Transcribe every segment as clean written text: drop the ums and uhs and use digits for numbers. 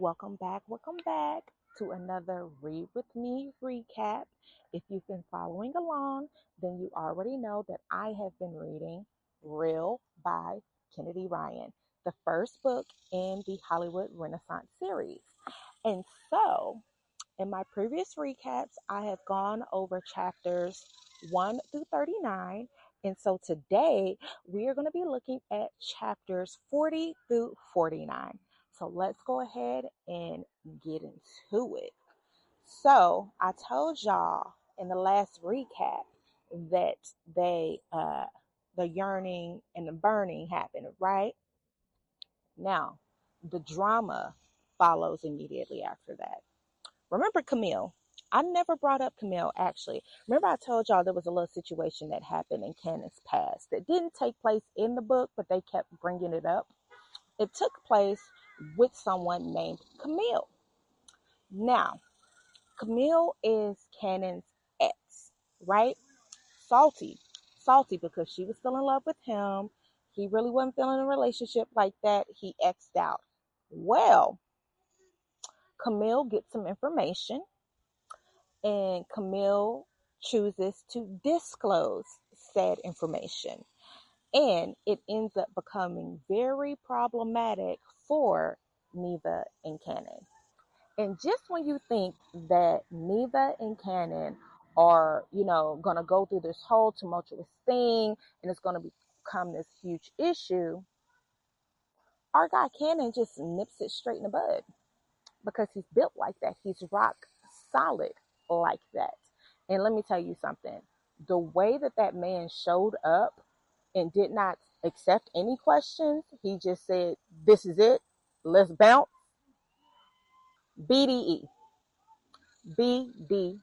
Welcome back to another Read With Me recap. If you've been following along, then you already know that I have been reading Real by Kennedy Ryan, the first book in the Hollywood Renaissance series. And so, in my previous recaps, I have gone over chapters 1 through 39. And so today we are going to be looking at chapters 40 through 49. So let's go ahead and get into it. So I told y'all in the last recap that the yearning and the burning happened, right? Now, the drama follows immediately after that. Remember Camille? I never brought up Camille, actually. Remember I told y'all there was a little situation that happened in Canon's past that didn't take place in the book, but they kept bringing it up. It took place with someone named Camille. Now, Camille is Canon's ex, right? Salty. Salty because she was still in love with him. He really wasn't feeling a relationship like that. He X'd out. Well, Camille gets some information and Camille chooses to disclose said information. And it ends up becoming very problematic for Neva and Canon. And just when you think that Neva and Canon are, going to go through this whole tumultuous thing and it's going to become this huge issue, our guy Canon just nips it straight in the bud because he's built like that. He's rock solid like that. And let me tell you something. The way that man showed up and did not accept any questions, he just said, this is it. Let's bounce. BDE. BDE.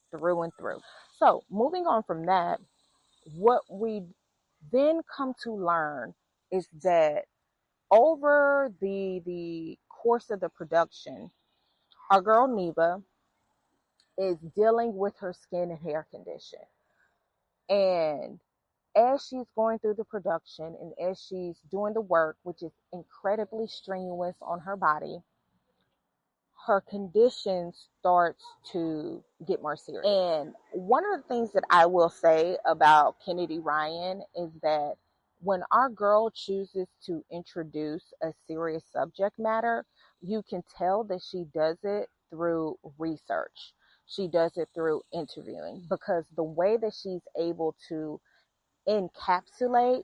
Through and through. So moving on from that, what we then come to learn is that over the course of the production, our girl Neva is dealing with her skin and hair condition. And as she's going through the production and as she's doing the work, which is incredibly strenuous on her body, her condition starts to get more serious. And one of the things that I will say about Kennedy Ryan is that when our girl chooses to introduce a serious subject matter, you can tell that she does it through research. She does it through interviewing, because the way that she's able to encapsulate,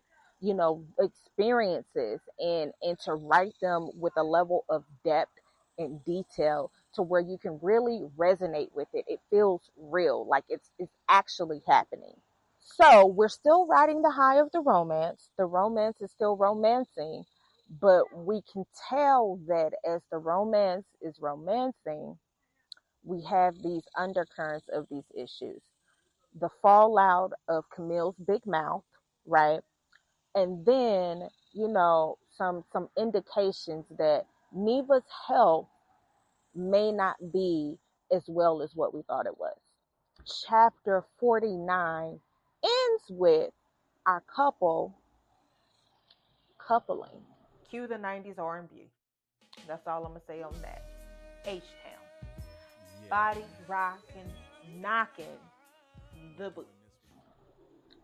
experiences and to write them with a level of depth and detail to where you can really resonate with it. It feels real, like it's actually happening. So we're still riding the high of the romance. The romance is still romancing, but we can tell that as the romance is romancing, we have these undercurrents of these issues. The fallout of Camille's big mouth, right? And then, some indications that Neva's health may not be as well as what we thought it was. Chapter 49 ends with our coupling. Cue the 90s R&B. That's all I'm going to say on that. H-Town. Yeah. Body rocking, knocking the boots.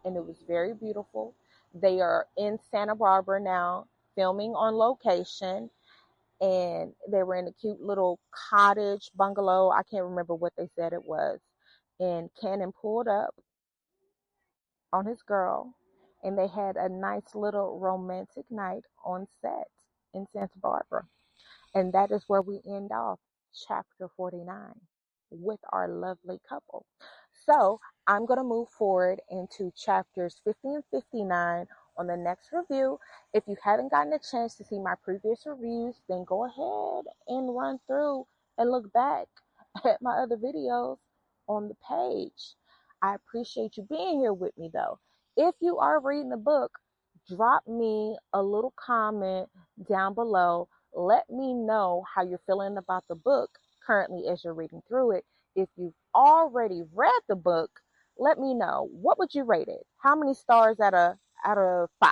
And it was very beautiful. They are in Santa Barbara now, filming on location. And they were in a cute little cottage bungalow. I can't remember what they said it was. And Canon pulled up on his girl, and they had a nice little romantic night on set in Santa Barbara. And that is where we end off chapter 49 with our lovely couple. So I'm going to move forward into chapters 50 and 59 on the next review. If you haven't gotten a chance to see my previous reviews, then go ahead and run through and look back at my other videos on the page. I appreciate you being here with me, though. If you are reading the book, drop me a little comment down below. Let me know how you're feeling about the book currently as you're reading through it. If you've already read the book, let me know. What would you rate it? How many stars out of 5?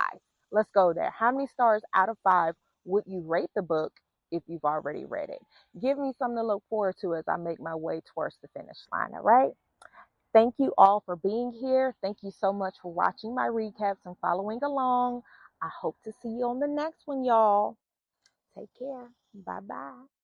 Let's go there. How many stars out of 5 would you rate the book if you've already read it. Give me something to look forward to as I make my way towards the finish line, all right? Thank you all for being here. Thank you so much for watching my recaps and following along. I hope to see you on the next one, y'all. Take care. Bye-bye.